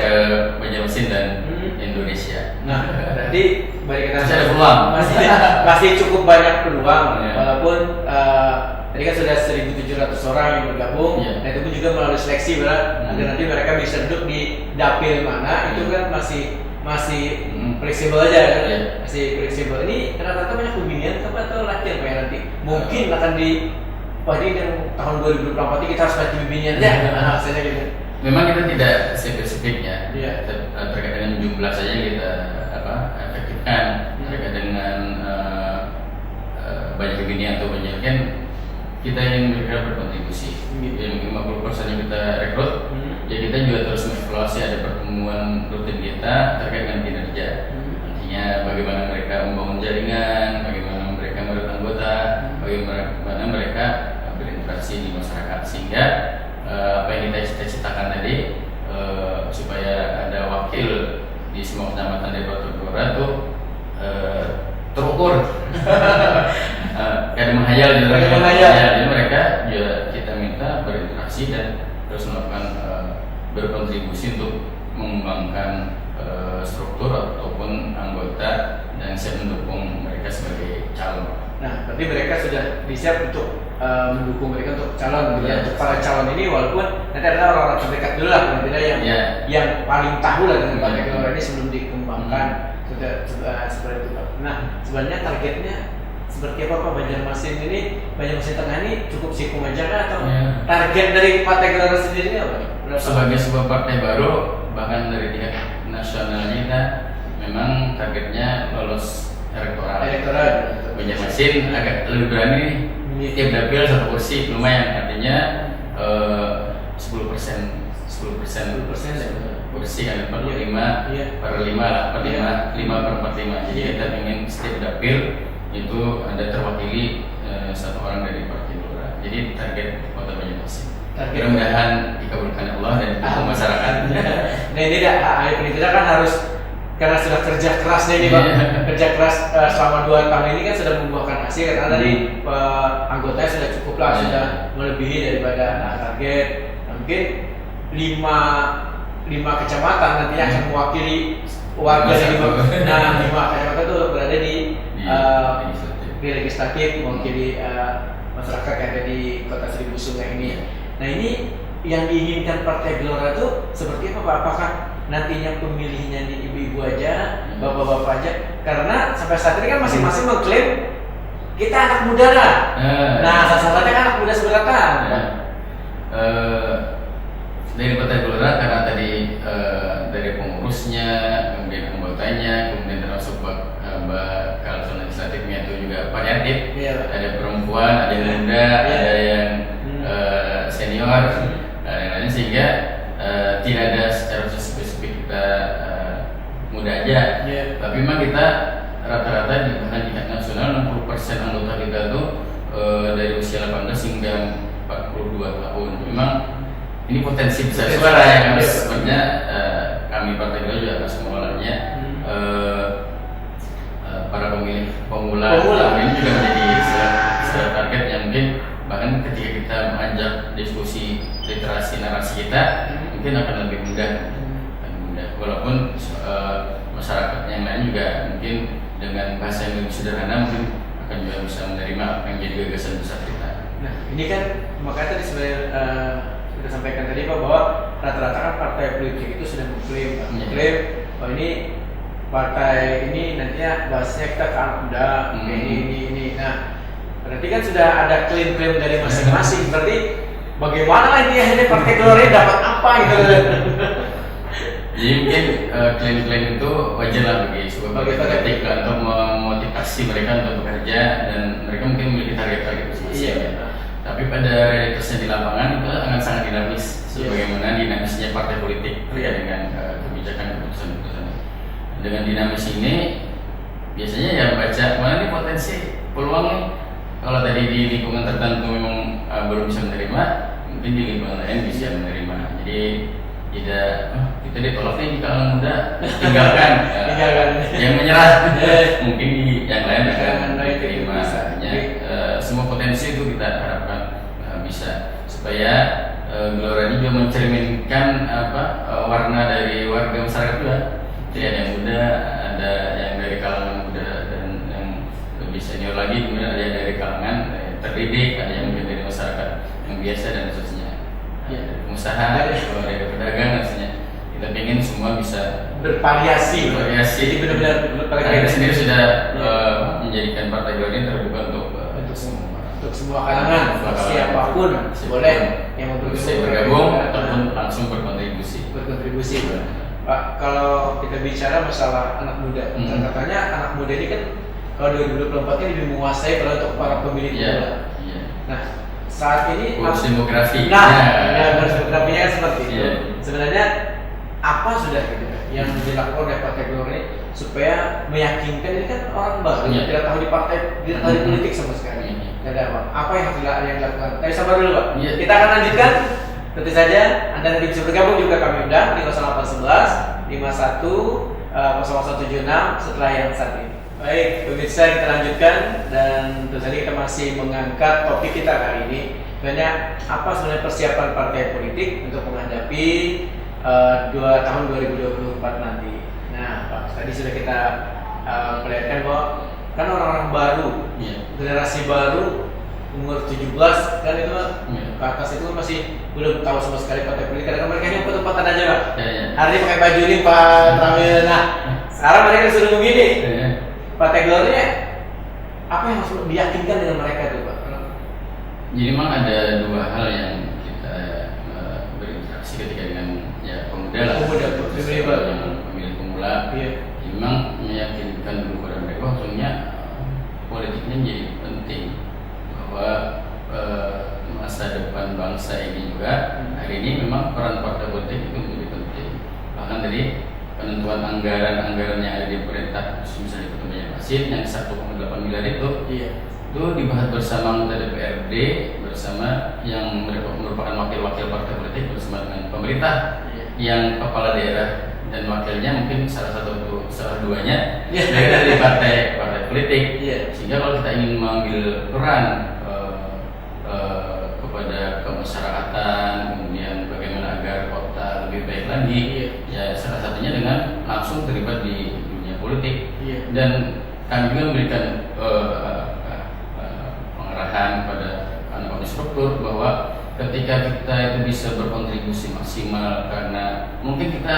[SPEAKER 2] Banjarmasin dan Indonesia.
[SPEAKER 1] Nah, berarti bagi kita
[SPEAKER 2] ada peluang.
[SPEAKER 1] Masih cukup banyak peluang, walaupun tadi kan sudah 1.700 orang yang bergabung, dan itu pun juga melalui seleksi, agar nanti mereka bisa duduk di dapil mana, itu kan masih fleksibel aja kan, masih fleksibel. Ini rata-rata banyak pembinaan atau latihan Pak nanti? Mungkin akan tahun 2024 kita harus latihan pembinaan ya, hasilnya gitu.
[SPEAKER 2] Memang kita tidak spesifiknya, terkait dengan jumlah saja kita efektifkan, terkait dengan banyak pembinaan atau banyak kan kita ingin mereka berkontribusi. Yang 50% yang kita rekrut, ya kita juga terus mengevaluasi, ada pertemuan rutin kita terkait dengan kinerja. Artinya bagaimana mereka membangun jaringan, bagaimana mereka merekrut anggota, bagaimana mereka berinteraksi di masyarakat, sehingga apa yang kita cita-citakan tadi supaya ada wakil di semua kecamatan di Partai Gelora itu terukur. Kadang menghayal di dalam jadi mereka juga kita minta berinteraksi dan terus melakukan berkontribusi untuk mengembangkan struktur ataupun anggota dan siap mendukung mereka sebagai calon.
[SPEAKER 1] Nah, berarti mereka sudah siap untuk mendukung mereka untuk calon, untuk para calon ini, walaupun nanti ada orang-orang terdekat dulu lah, yang paling tahu lah dengan Partai Gelora ini sebelum dikembangkan, sudah seperti itu Pak. Nah, sebenarnya targetnya seperti apa Pak Banjarmasin ini? Banjarmasin Tengah ini cukup sikum aja kah, atau target dari Partai Gelora sendiri apa?
[SPEAKER 2] Sebagai sebuah partai baru, bahkan dari tingkat nasionalnya kita memang targetnya lolos elektoral. Banjarmasin agak lebih berani nih, tiap dapil 1 kursi lumayan, artinya 10% kursi kan per 5 lah, 5/45. Jadi kita ingin setiap dapil itu ada terwakili 1 orang dari Partai Gelora. Jadi target Kota Banjarmasin. Mudah-mudahan dikabulkan Allah dan didukung masyarakat.
[SPEAKER 1] Nah ini kita kan harus, karena sudah kerja keras nih Pak, kerja keras selama 2 tahun ini kan sudah membuahkan hasil, karena tadi anggotanya sudah cukup lah, sudah melebihi daripada target. Mungkin 5 kecamatan nantinya akan mewakili warga di 5 kecamatan itu berada di legislatif, mewakili masyarakat yang ada di Kota Seribu Sungai ini. Nah ini yang diinginkan Partai Gelora itu seperti apa Pak? Apakah nantinya pemilihnya di ibu-ibu aja, bapak-bapak aja? Karena sampai saat ini kan masing-masing mengklaim kita anak muda lah. Nah salah-salahnya kan anak muda seberatan.
[SPEAKER 2] Dari Partai Gelora karena tadi dari pengurusnya, kemudian anggotanya, kemudian termasuk bakal calon legislatifnya itu juga variatif. Ada perempuan, ada yang muda, ada yang senior, dan lain-lain, sehingga tidak ada secara spesifik kita muda aja. Tapi memang kita rata-rata di tingkat nasional 60% anggota kita tuh dari usia 18 hingga 42 tahun. Memang ini potensi besar suara yang harus sebenarnya kami Partai Gelora juga harus mengolahnya. Para pemilih pemula ini juga menjadi target yang mungkin bahkan ketika kita mengajak diskusi literasi narasi kita mungkin akan lebih mudah. Walaupun masyarakat yang lain juga mungkin dengan bahasa yang lebih sederhana mungkin akan juga bisa menerima apa yang jadi gagasan besar kita.
[SPEAKER 1] Nah ini kan makanya tadi sebenarnya kita sampaikan tadi Pak, bahwa rata-rata kan partai politik itu sudah mengklaim bahwa ini partai ini nantinya bahasnya kita ke anak muda, ini. Nah, berarti kan sudah ada klaim-klaim dari masing-masing. Berarti bagaimana lah ini akhirnya Partai Gelora ini dapat apa gitu?
[SPEAKER 2] Jadi mungkin klaim-klaim itu wajar lah bagi sebuah partai politik untuk memotivasi mereka untuk bekerja dan mereka mungkin memiliki target-target masing-masing. Tapi pada realitasnya di lapangan itu akan sangat dinamis. Sebagaimana dinamisnya partai politik terkait dengan kebijakan keputusan-keputusan. Dengan dinamis ini biasanya ya baca mana nih potensi peluang nih. Kalau tadi di lingkungan tertentu memang belum bisa menerima, mungkin di lingkungan lain bisa menerima. Jadi tidak kita ditolak nih di kalangan muda, tinggalkan. Yang menyerah mungkin di yang lain akan diterima. Semua potensi itu kita harapkan bisa supaya Gelora ini juga mencerminkan warna dari warga masyarakat juga. Jadi ada yang muda, ada yang dari kalangan muda dan yang lebih senior lagi, kemudian ada yang dari kalangan terdidik, ada yang mungkin dari masyarakat yang biasa dan khususnya dari pengusaha, dari pedagang, maksudnya kita ingin semua bisa
[SPEAKER 1] bervariasi. Jadi benar-benar
[SPEAKER 2] kita sendiri sudah menjadikan Partai Gelora ini terbuka untuk
[SPEAKER 1] semua kalangan, siapapun boleh yang mau
[SPEAKER 2] bergabung ataupun langsung berkontribusi.
[SPEAKER 1] Pak, kalau kita bicara masalah anak muda, katanya anak muda ini kan kalau 2024 ini lebih menguasai pada untuk para pemilih muda. Nah, saat ini
[SPEAKER 2] demografi.
[SPEAKER 1] Demografinya seperti itu. Sebenarnya apa sudah yang dilakukan oleh Partai Gelora ini supaya meyakinkan ini kan orang baru tidak tahu di partai, tidak tahu di politik sama sekali. Ada apa yang harus dilakukan? Tapi sabar dulu Pak. Kita akan lanjutkan. Tentu saja Anda nanti bisa bergabung juga, kami undang di 0811 51 0176 setelah yang saat ini. Baik, pemirsa, kita lanjutkan dan tentu saja kita masih mengangkat topik kita kali ini. Sebenarnya apa sebenarnya persiapan partai politik untuk menghadapi tahun 2024 nanti. Nah, Pak, tadi sudah kita perlihatkan bahwa kan orang-orang baru, generasi baru umur 17 kan itu ke atas itu masih belum tahu sama sekali partai politik, karena mereka hanya foto-foto aja Pak. Hari ini pakai baju ini Pak Tramil. Nah, sekarang mereka sudah begini. Partai Gelora ini apa yang harus diyakinkan dengan mereka itu Pak?
[SPEAKER 2] Jadi memang ada dua hal yang kita berinteraksi ketika dengan pemuda lah. Pemilih pemula. Memang meyakinkan dulu pada mereka bahwasanya politiknya jadi penting, bahwa masa depan bangsa ini juga hari ini memang peran partai politik itu menjadi penting. Bahkan dari penentuan anggaran yang ada di pemerintah, misalnya ketumnya Wasit yang 1,8 miliar itu dibahas bersama anggota DPRD, bersama yang merupakan wakil-wakil partai politik bersama dengan pemerintah, yang kepala daerah dan wakilnya mungkin salah duanya dari partai politik. Sehingga kalau kita ingin mengambil peran kepada kemasyarakatan, kemudian bagaimana agar kota lebih baik lagi, ya salah satunya dengan langsung terlibat di dunia politik. Dan kami juga memberikan pengarahan pada anak-anak struktur bahwa ketika kita itu bisa berkontribusi maksimal, karena mungkin kita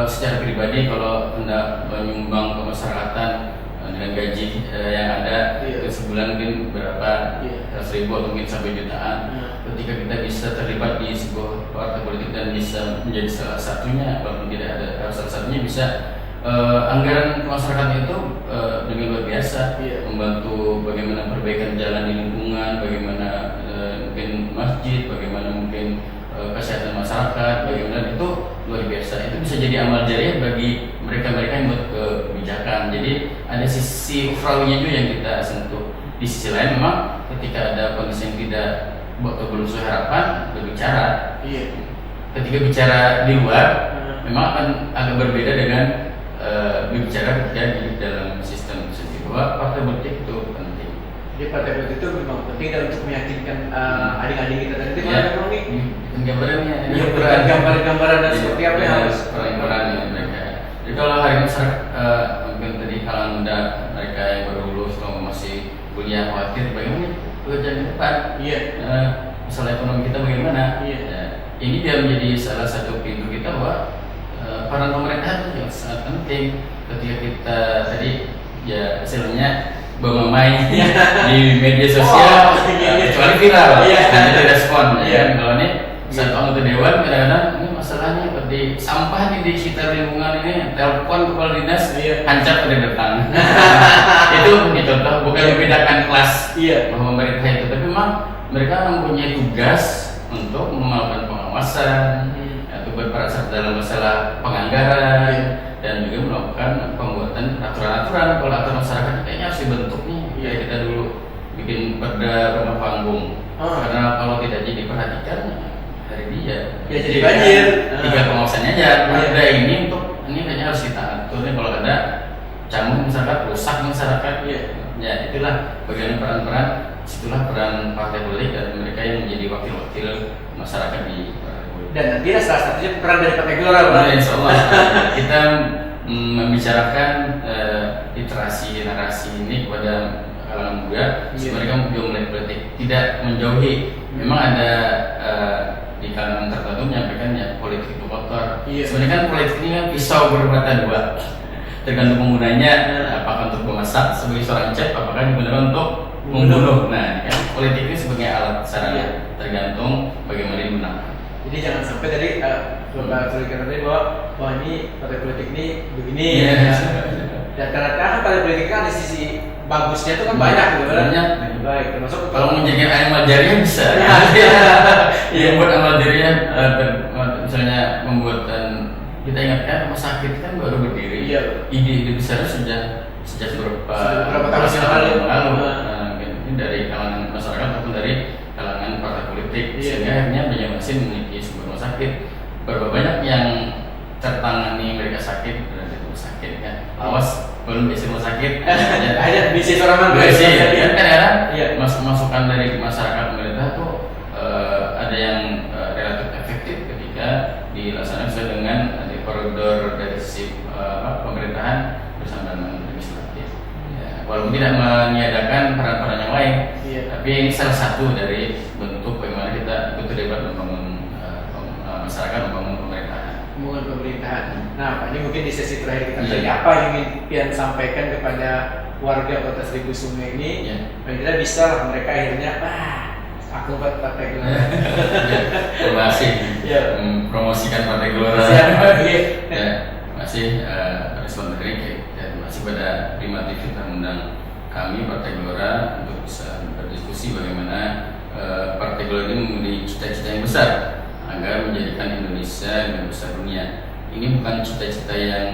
[SPEAKER 2] secara pribadi kalau hendak menyumbang kemasyarakatan dengan gaji yang ada itu sebulan mungkin berapa 1.000 atau mungkin sampai jutaan. Ketika kita bisa terlibat di sebuah partai politik dan bisa menjadi salah satunya, walaupun tidak ada salah satunya, bisa anggaran masyarakat itu dengan luar biasa membantu bagaimana perbaikan jalan di lingkungan, bagaimana mungkin masjid, bagaimana mungkin kesehatan masyarakat, bagaimana itu luar biasa. Itu bisa jadi amal jariah bagi mereka-mereka yang buat kebijakan. Jadi ada sisi ukhrawinya juga yang kita sentuh. Di sisi lain memang ketika ada kondisi yang tidak belum sesuai harapan berbicara. Ketika bicara di luar memang akan agak berbeda dengan berbicara ketika di dalam sistem sendiri, bahwa partai politik itu penting.
[SPEAKER 1] Jadi partai politik itu memang penting dan untuk meyakinkan adik-adik kita tadi.
[SPEAKER 2] Gambarannya,
[SPEAKER 1] gambaran dan seperti apa yang harus
[SPEAKER 2] peran mereka. Jadi kalau hari masyarakat mungkin tadi kalangan muda, mereka yang baru lulus kalau masih kuliah khawatir bagaimana pekerjaan di depan, masalah ekonomi kita bagaimana. Ini biar menjadi salah satu pintu kita bahwa peran pemerintah itu yang sangat penting. ketika kita tadi ya istilahnya bermain di media sosial, kecuali viral, dan itu respon. Kalau ini satu anggota dewan kadang-kadang ini masalahnya seperti sampah nih di sekitar lingkungan ini, telepon kepala dinas, hancur pada datang. Itu contoh, bukan membedakan kelas bahwa pemerintah itu, tapi memang mereka mempunyai tugas untuk melakukan pengawasan, atau berperan dalam masalah penganggaran, dan juga melakukan pembuatan aturan-aturan. Kalau aturan masyarakat kayaknya harus dibentuk nih, kayak kita dulu bikin perda rumah panggung. Karena kalau tidak jadi perhatikan hari dia
[SPEAKER 1] jadi banjir.
[SPEAKER 2] Tiga pengawasannya aja. Perda ini untuk ini kayaknya harus kita atur nih, kalau ada campur masyarakat, rusak masyarakat. Ya itulah bagian peran-peran, situlah peran partai politik dan mereka yang menjadi wakil-wakil masyarakat di partai politik. Dan
[SPEAKER 1] nanti salah satunya peran dari Partai Gelora.
[SPEAKER 2] Insya Allah kita membicarakan literasi narasi ini kepada kalangan muda, mereka juga mulai politik, tidak menjauhi. Memang ada di kalangan tertentu menyampaikan ya politik itu kotor. Sebenarnya kan politik ini kan pisau bermata dua. Tergantung penggunanya, apakah untuk memasak sebagai seorang chef, apakah digunakan untuk membunuh. Nah, kan politik ini sebagai alat sarana, tergantung bagaimana digunakan.
[SPEAKER 1] Jadi jangan sampai tadi Bapak tuliskan tadi bahwa ini partai politik ini begini. Dan ternyata kan partai politik kan di sisi bagusnya itu kan banyak gitu kan. Baik, termasuk
[SPEAKER 2] kalau menjadikan amal jariah bisa. Membuat amal jariah, misalnya membuat kita ingatkan rumah sakit kan baru berdiri. Ide besarnya sejak beberapa tahun yang lalu. Ini dari kalangan masyarakat ataupun dari kalangan partai politik. Sehingga akhirnya Banjarmasin memiliki sebuah rumah sakit. Berapa banyak yang tertangani mereka sakit berada di rumah sakit kan. Awas belum bisa rumah sakit.
[SPEAKER 1] Ada bisnis orang
[SPEAKER 2] Bisi kan kadang-kadang masukan dari masyarakat pemerintah tuh ada yang relatif efektif ketika dilaksanakan sesuai dengan koridor dari sisi pemerintahan bersama dengan legislatif. Walaupun tidak meniadakan peran-peran yang lain, tapi ini salah satu dari bentuk bagaimana kita ikut terlibat membangun masyarakat, membangun
[SPEAKER 1] pemerintahan. Nah, Pak, ini mungkin di sesi terakhir kita tadi apa yang ingin Pian sampaikan kepada warga Kota Seribu Sungai ini? Paling tidak bisa lah mereka akhirnya aku Partai Gelora.
[SPEAKER 2] Terima kasih mempromosikan Partai Gelora. Terima kasih respon dari terima kasih pada Prima TV telah mengundang kami Partai Gelora untuk bisa berdiskusi bagaimana Partai Gelora ini memiliki cita-cita yang besar agar menjadikan Indonesia yang besar dunia. Ini bukan cita-cita yang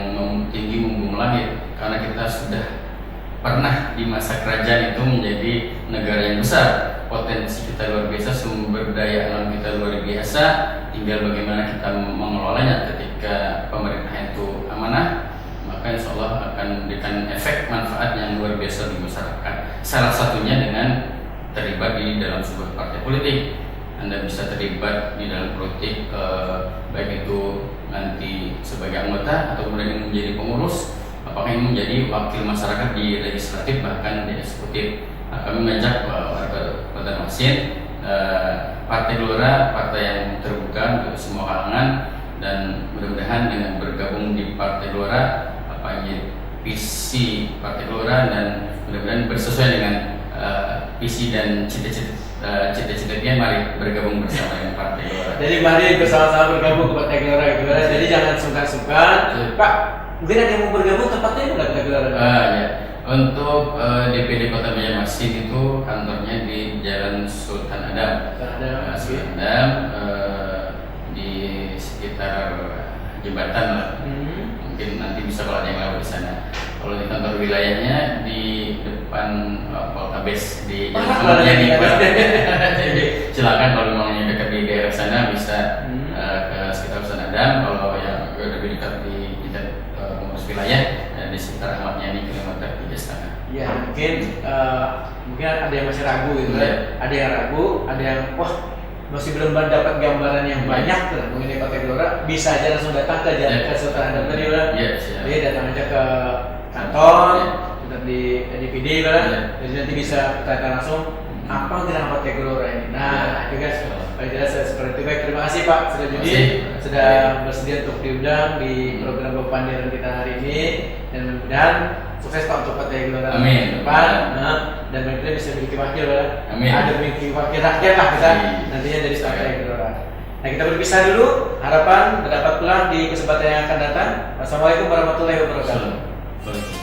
[SPEAKER 2] tinggi membumbung langit, karena kita sudah pernah di masa kerajaan itu menjadi negara yang besar. Potensi kita luar biasa, sumber daya alam kita luar biasa, tinggal bagaimana kita mengelolanya. Ketika pemerintah itu amanah, maka insya Allah akan memberikan efek manfaat yang luar biasa di masyarakat. Salah satunya dengan terlibat di dalam sebuah partai politik. Anda bisa terlibat di dalam politik, baik itu nanti sebagai anggota atau kemudian menjadi pengurus, apakah ini menjadi wakil masyarakat di legislatif bahkan di eksekutif. Kami mengajak warga Banjarmasin, Partai Gelora, partai yang terbuka untuk semua kalangan, dan mudah-mudahan dengan bergabung di Partai Gelora, apa yang visi Partai Gelora, dan mudah-mudahan bersesuaian dengan visi dan cita-cita mari bergabung bersama dengan Partai Gelora.
[SPEAKER 1] Jadi mari bersama-sama bergabung ke Partai Gelora gitu. Jadi jangan sungkan-sungkan. Pak, mungkin ada yang mau bergabung tempatnya di Partai Gelora?
[SPEAKER 2] Untuk DPD Kota Banjarmasin itu kantornya di Jalan Sultan Adam. Sultan Adam di sekitar jembatan lah. Mungkin nanti bisa kalau ada yang lewat di sana. Kalau di kantor wilayahnya di depan Poltabes di Jalan Jadi silakan kalau mau yang dekat di daerah sana bisa ke sekitar Sultan Adam. Kalau yang lebih dekat di pengurus wilayah di sekitar Ahmad Yani kilometer 3,5.
[SPEAKER 1] Ya mungkin ada yang masih ragu gitu kan. Ada yang ragu, ada yang masih belum dapat gambaran yang banyak tuh mengenai Partai Gelora. Bisa aja langsung datang ke Jalan Sultan Adam tadi udah. Jadi datang aja ke kantor, di DPD kan. Jadi nanti bisa tanya langsung apa dengan Partai Gelora ini. Nah, itu kan paling jelas seperti itu. Baik, terima kasih Pak sudah sudah bersedia untuk diundang di program Bapak Pandiran kita hari ini, dan mudah-mudahan sukses Pak untuk Partai Gelora
[SPEAKER 2] Amin.
[SPEAKER 1] depan. Dan kita bisa memiliki wakil,
[SPEAKER 2] Amin.
[SPEAKER 1] ada memiliki wakil rakyat lah kita nantinya dari Partai Gelora. Nah, kita berpisah dulu. Harapan berdapat pulang di kesempatan yang akan datang. Wassalamualaikum warahmatullahi wabarakatuh.